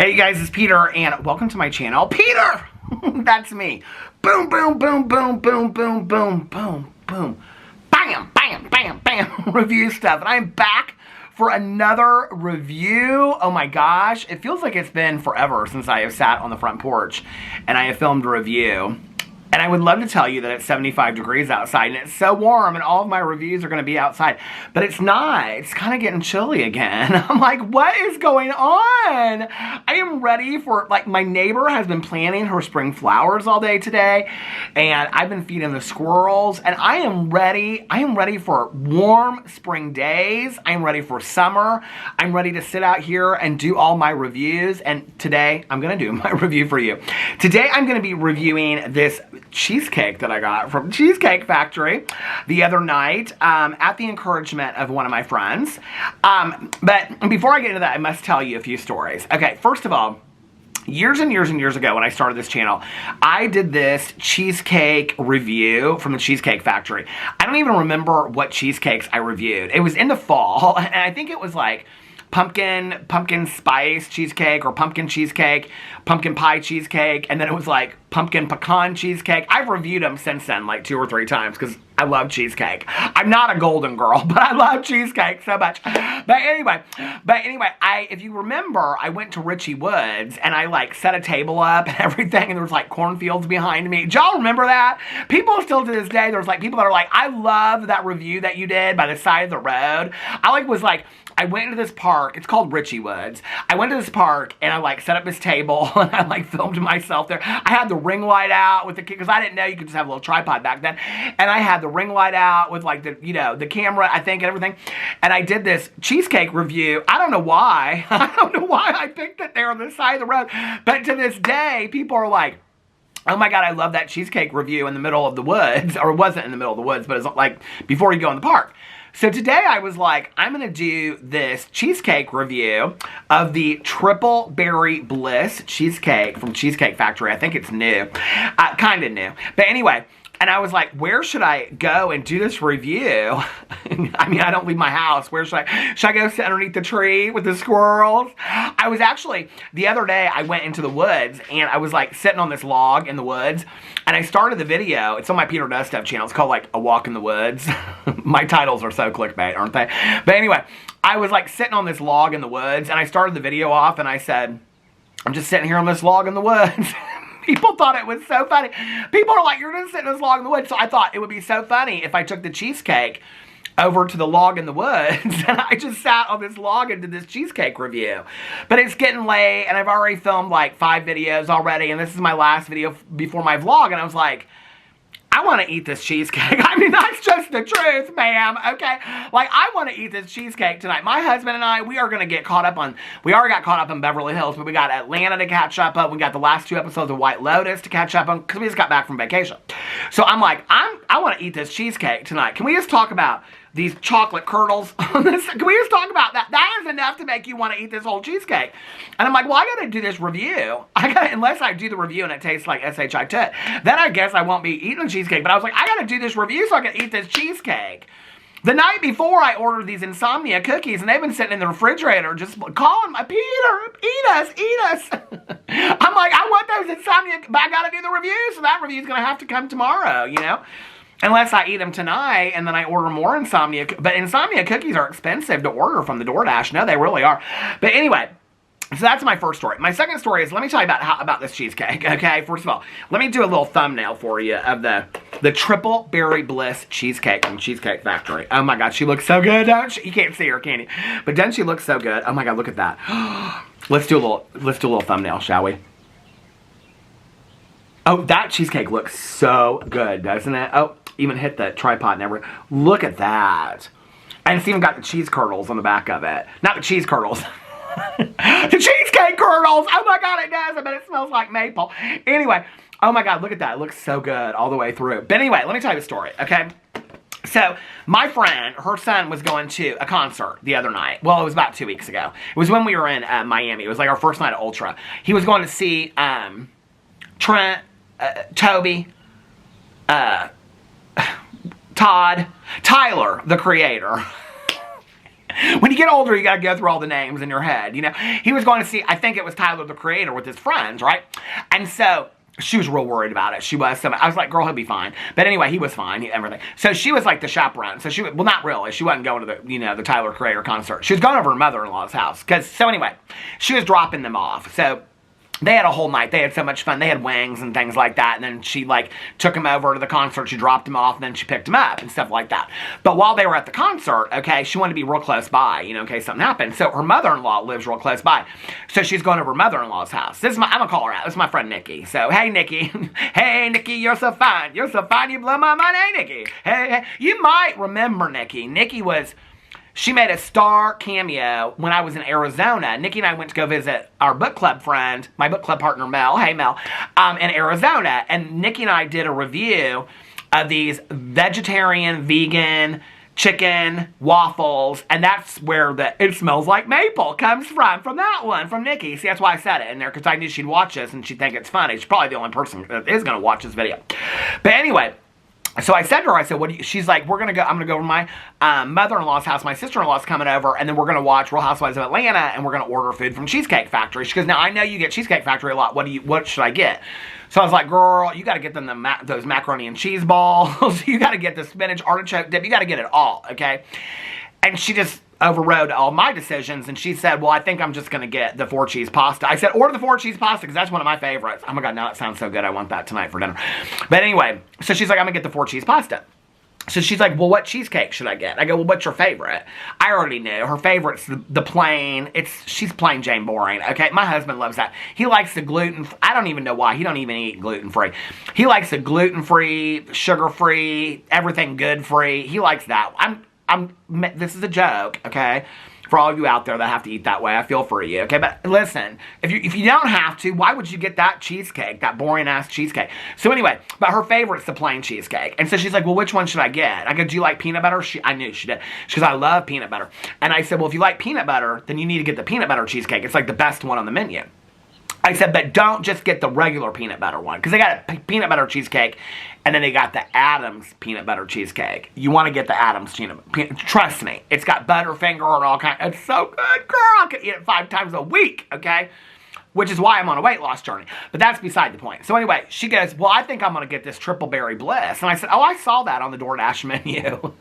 Hey guys, it's Peter, and welcome to my channel. Peter! That's me. Boom, boom, boom, boom, boom, boom, boom, boom, boom. Bam, bam, bam, bam. Review stuff. And I'm back for another review. Oh my gosh. It feels like it's been forever since I have sat on the front porch and I have filmed a review. And I would love to tell you that it's 75 degrees outside and it's so warm and all of my reviews are going to be outside. But it's not. It's kind of getting chilly again. I'm like, what is going on? I am ready for, like, my neighbor has been planting her spring flowers all day today. And I've been feeding the squirrels. And I am ready. I am ready for warm spring days. I am ready for summer. I'm ready to sit out here and do all my reviews. And today, I'm going to do my review for you. Today, I'm going to be reviewing this cheesecake that I got from Cheesecake Factory the other night at the encouragement of one of my friends. But before I get into that, I must tell you a few stories. Okay, first of all, years and years and years ago when I started this channel, I did this cheesecake review from the Cheesecake Factory. I don't even remember what cheesecakes I reviewed. It was in the fall, and I think it was like pumpkin spice cheesecake or pumpkin cheesecake, pumpkin pie cheesecake, and then it was like pumpkin pecan cheesecake. I've reviewed them since then like 2 or 3 times because I love cheesecake. I'm not a golden girl, but I love cheesecake so much. But anyway, if you remember, I went to Richie Woods and I like set a table up and everything, and there was like cornfields behind me. Do y'all remember that? People still to this day, there's like people that are like, I love that review that you did by the side of the road. I went into this park. It's called Richie Woods. I went to this park and I like set up this table and I like filmed myself there. I had the ring light out with the, because I didn't know you could just have a little tripod back then. And I had the ring light out with like the, you know, the camera, I think, and everything. And I did this cheesecake review. I don't know why. I don't know why I picked it there on the side of the road. But to this day, people are like, oh my God, I love that cheesecake review in the middle of the woods. Or it wasn't in the middle of the woods, but it's like before you go in the park. So today I was like, I'm going to do this cheesecake review of the Triple Berry Bliss Cheesecake from Cheesecake Factory. I think it's new. Kind of new. But anyway, and I was like, where should I go and do this review? I mean, I don't leave my house. Where should I go sit underneath the tree with the squirrels? I was actually, the other day, I went into the woods and I was like sitting on this log in the woods and I started the video. It's on my Peter Does Stuff channel. It's called like A Walk in the Woods. My titles are so clickbait, aren't they? But anyway, I was like sitting on this log in the woods and I started the video off and I said, I'm just sitting here on this log in the woods. People thought it was so funny. People are like, you're just sitting on this log in the woods. So I thought it would be so funny if I took the cheesecake over to the log in the woods and I just sat on this log and did this cheesecake review. But it's getting late and I've already filmed like 5 videos already and this is my last video before my vlog and I was like, I want to eat this cheesecake. I mean, that's just the truth, ma'am, okay? Like, I want to eat this cheesecake tonight. My husband and I, we are going to get caught up on, we already got caught up in Beverly Hills, but we got Atlanta to catch up on. We got the last 2 episodes of White Lotus to catch up on, because we just got back from vacation. So I'm like, I want to eat this cheesecake tonight. Can we just talk about these chocolate kernels on this? Can we just talk about that? That is enough to make you want to eat this whole cheesecake. And I'm like, well, I got to do this review. Unless I do the review and it tastes like SHI Tut, then I guess I won't be eating the cheesecake. But I was like, I got to do this review so I can eat this cheesecake. The night before, I ordered these insomnia cookies, and they've been sitting in the refrigerator just calling my Peter, eat us, eat us. I'm like, I want those insomnia, but I got to do the review, so that review is going to have to come tomorrow, you know? Unless I eat them tonight and then I order more insomnia. But insomnia cookies are expensive to order from the DoorDash. No, they really are. But anyway, so that's my first story. My second story is, let me tell you about this cheesecake, okay? First of all, let me do a little thumbnail for you of the Triple Berry Bliss Cheesecake from Cheesecake Factory. Oh my God, she looks so good, don't she? You can't see her, can you? But doesn't she look so good? Oh my God, look at that. Let's do a little thumbnail, shall we? Oh, that cheesecake looks so good, doesn't it? Oh, even hit the tripod and everything. Look at that. And it's even got the cheese kernels on the back of it. Not the cheese kernels. The cheesecake kernels. Oh my God, it does. I bet it smells like maple. Anyway, oh my God, look at that. It looks so good all the way through. But anyway, let me tell you the story, okay? So, my friend, her son was going to a concert the other night. Well, it was about 2 weeks ago. It was when we were in Miami. It was like our first night at Ultra. He was going to see Trent, Toby, Todd, Tyler, the creator. When you get older, you got to go through all the names in your head, you know. He was going to see, I think it was Tyler, the Creator, with his friends, right? And so she was real worried about it. She was. So I was like, girl, he'll be fine. But anyway, he was fine, everything. So she was like the chaperone. So she, well, not really. She wasn't going to the, you know, the Tyler Creator concert. She was going over to her mother-in-law's house. So anyway, she was dropping them off. So they had a whole night. They had so much fun. They had wings and things like that. And then she, like, took him over to the concert. She dropped him off. And then she picked him up and stuff like that. But while they were at the concert, okay, she wanted to be real close by, you know, in case something happened. So her mother-in-law lives real close by. So she's going over to her mother-in-law's house. This is I'm going to call her out. This is my friend Nikki. So, hey, Nikki. Hey, Nikki, you're so fine. You're so fine. You blow my mind. Hey, Nikki. Hey. You might remember Nikki. Nikki was... She made a star cameo when I was in Arizona. Nikki and I went to go visit our book club friend, my book club partner, Mel. Hey, Mel. In Arizona. And Nikki and I did a review of these vegetarian, vegan, chicken waffles. And that's where the It Smells Like Maple comes from that one, from Nikki. See, that's why I said it in there, because I knew she'd watch this and she'd think it's funny. She's probably the only person that is going to watch this video. But anyway... So I said to her, I said, what do you, she's like, I'm going to go over to my mother-in-law's house. My sister-in-law's coming over, and then we're going to watch Real Housewives of Atlanta, and we're going to order food from Cheesecake Factory. She goes, now, I know you get Cheesecake Factory a lot. What should I get? So I was like, girl, you got to get them those macaroni and cheese balls. You got to get the spinach artichoke dip. You got to get it all, okay? And she just overrode all my decisions, and she said, well, I think I'm just going to get the 4-cheese pasta. I said, order the 4-cheese pasta, because that's one of my favorites. Oh my God, now that sounds so good. I want that tonight for dinner. But anyway, so she's like, I'm going to get the 4-cheese pasta. So she's like, well, what cheesecake should I get? I go, well, what's your favorite? I already knew. Her favorite's the plain. She's plain Jane boring, okay? My husband loves that. He likes the gluten. I don't even know why. He don't even eat gluten-free. He likes the gluten-free, sugar-free, everything good-free. He likes that. This is a joke, okay? For all of you out there that have to eat that way, I feel for you, okay? But listen, if you don't have to, why would you get that cheesecake, that boring-ass cheesecake? So anyway, but her favorite's the plain cheesecake. And so she's like, well, which one should I get? I go, do you like peanut butter? I knew she did. She goes, I love peanut butter. And I said, well, if you like peanut butter, then you need to get the peanut butter cheesecake. It's like the best one on the menu. I said, but don't just get the regular peanut butter one, because they got a peanut butter cheesecake, and then they got the Adams peanut butter cheesecake. You want to get the Adams peanut. Trust me, it's got Butterfinger and all kinds. It's so good, girl. I could eat it 5 times a week, okay? Which is why I'm on a weight loss journey. But that's beside the point. So anyway, she goes, well, I think I'm going to get this triple berry bliss. And I said, oh, I saw that on the DoorDash menu.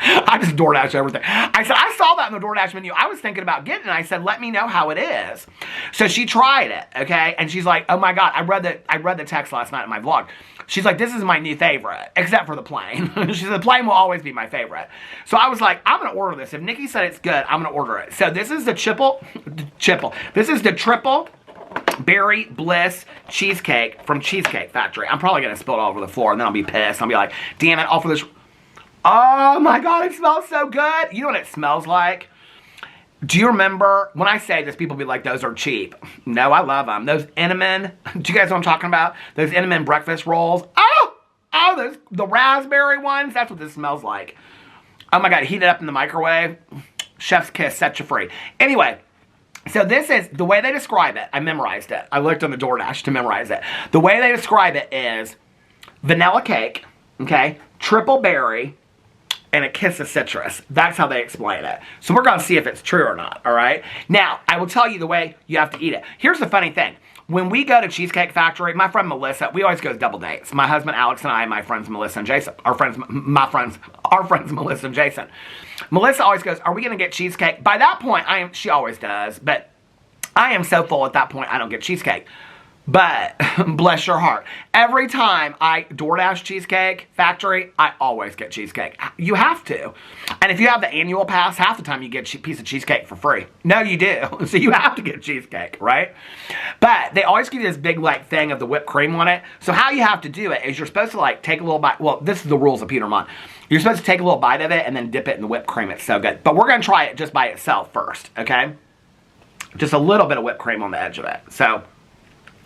I just DoorDash everything. I said, I saw that in the DoorDash menu. I was thinking about getting it. I said, let me know how it is. So she tried it, okay? And she's like, oh my God, I read the text last night in my vlog. She's like, this is my new favorite, except for the plain. She said, the plain will always be my favorite. So I was like, I'm going to order this. If Nikki said it's good, I'm going to order it. So this is the This is the triple berry bliss cheesecake from Cheesecake Factory. I'm probably going to spill it all over the floor, and then I'll be pissed. I'll be like, damn it, all for this. Oh my God, it smells so good. You know what it smells like? Do you remember, when I say this, people be like, those are cheap. No, I love them. Those Cinnamon, do you guys know what I'm talking about? Those Cinnamon breakfast rolls. Oh, the raspberry ones, that's what this smells like. Oh my God, heat it up in the microwave. Chef's kiss, set you free. Anyway, so this is, the way they describe it, I memorized it. I looked on the DoorDash to memorize it. The way they describe it is vanilla cake, okay, triple berry, and a kiss of citrus. That's how they explain it. So we're going to see if it's true or not, all right? Now, I will tell you the way you have to eat it. Here's the funny thing. When we go to Cheesecake Factory, my friend Melissa, we always go double dates. My husband Alex and I, my friends Melissa and Jason. Our friends Melissa and Jason. Melissa always goes, are we going to get cheesecake? By that point, she always does, but I am so full at that point, I don't get cheesecake. But, bless your heart, every time I DoorDash Cheesecake Factory, I always get cheesecake. You have to. And if you have the annual pass, half the time you get a piece of cheesecake for free. No, you do. So you have to get cheesecake, right? But they always give you this big, like, thing of the whipped cream on it. So how you have to do it is you're supposed to, like, take a little bite. Well, this is the rules of Peter Monn. You're supposed to take a little bite of it and then dip it in the whipped cream. It's so good. But we're going to try it just by itself first, okay? Just a little bit of whipped cream on the edge of it. So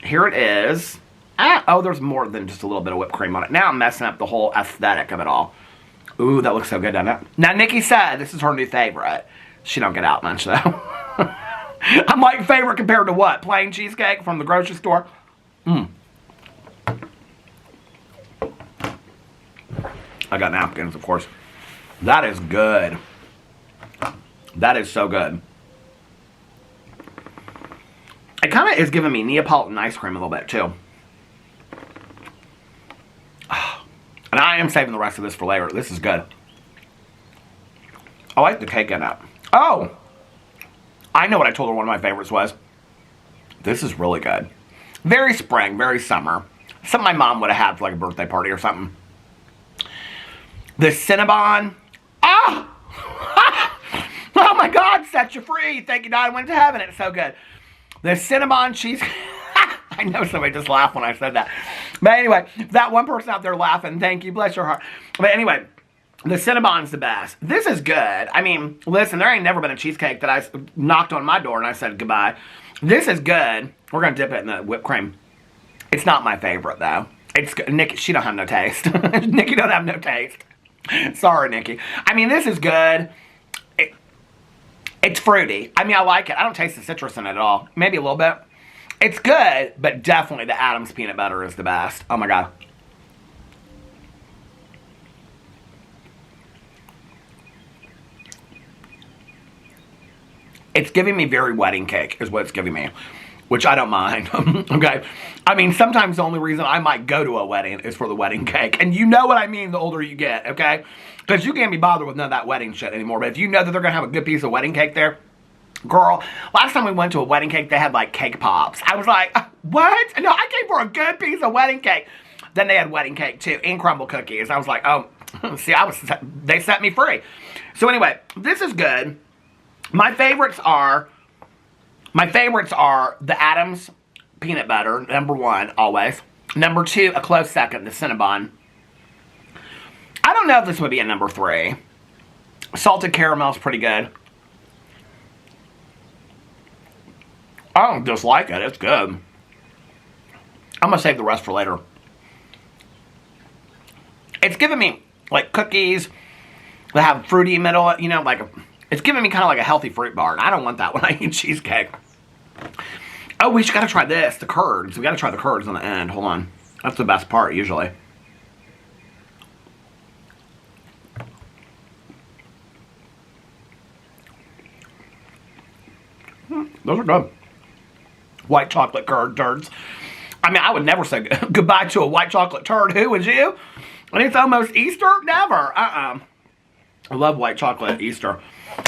here it is. Oh, there's more than just a little bit of whipped cream on it. Now I'm messing up the whole aesthetic of it all. Ooh, that looks so good, doesn't it? Now, Nikki said this is her new favorite. She don't get out much, though. I'm like, favorite compared to what? Plain cheesecake from the grocery store? I got napkins, of course. That is good. That is so good. It kind of is giving me Neapolitan ice cream a little bit, too. And I am saving the rest of this for later. This is good. I like the cake in it. Oh! I know what I told her one of my favorites was. This is really good. Very spring, very summer. Something my mom would have had for like a birthday party or something. The Cinnabon. Ah! Oh my God, set you free. Thank you, God, I went to heaven. It's so good. The Cinnabon cheesecake. I know somebody just laughed when I said that. But anyway, that one person out there laughing, thank you, bless your heart. But anyway, the Cinnabon's the best. This is good. I mean, listen, there ain't never been a cheesecake that I knocked on my door and I said goodbye. This is good. We're going to dip it in the whipped cream. It's not my favorite, though. It's good. Nikki, she don't have no taste. Nikki don't have no taste. Sorry, Nikki. I mean, this is good. It's fruity. I mean, I like it. I don't taste the citrus in it at all. Maybe a little bit. It's good, but definitely the Adams peanut butter is the best. Oh, my God. It's giving me very wedding cake is what it's giving me, which I don't mind, okay? I mean, sometimes the only reason I might go to a wedding is for the wedding cake. And you know what I mean the older you get, okay? Because you can't be bothered with none of that wedding shit anymore. But if you know that they're going to have a good piece of wedding cake there, girl, last time we went to a wedding cake, they had like cake pops. I was like, what? No, I came for a good piece of wedding cake. Then they had wedding cake too, and crumble cookies. I was like, oh, see, they set me free. So anyway, this is good. My favorites are the Adams peanut butter, number one, always. Number two, a close second, the Cinnabon. I don't know if this would be a number three. Salted caramel's pretty good. I don't dislike it. It's good. I'm going to save the rest for later. It's giving me, like, cookies that have fruity middle, you know, like, it's giving me kind of like a healthy fruit bar, and I don't want that when I eat cheesecake. Oh, we just got to try this, the curds. We got to try the curds on the end. Hold on. That's the best part, usually. Those are good. White chocolate turds. I mean, I would never say goodbye to a white chocolate turd. Who would you? And it's almost Easter? Never. I love white chocolate Easter.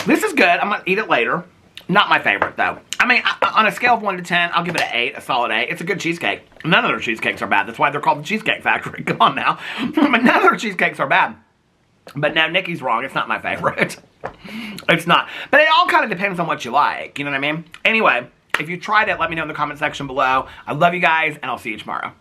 This is good. I'm going to eat it later. Not my favorite, though. I mean, on a scale of 1 to 10, I'll give it an 8, a solid 8. It's a good cheesecake. None of their cheesecakes are bad. That's why they're called the Cheesecake Factory. Come on now. But none of their cheesecakes are bad. But now Nikki's wrong. It's not my favorite. It's not. But it all kind of depends on what you like. You know what I mean? Anyway, if you tried it, let me know in the comment section below. I love you guys, and I'll see you tomorrow.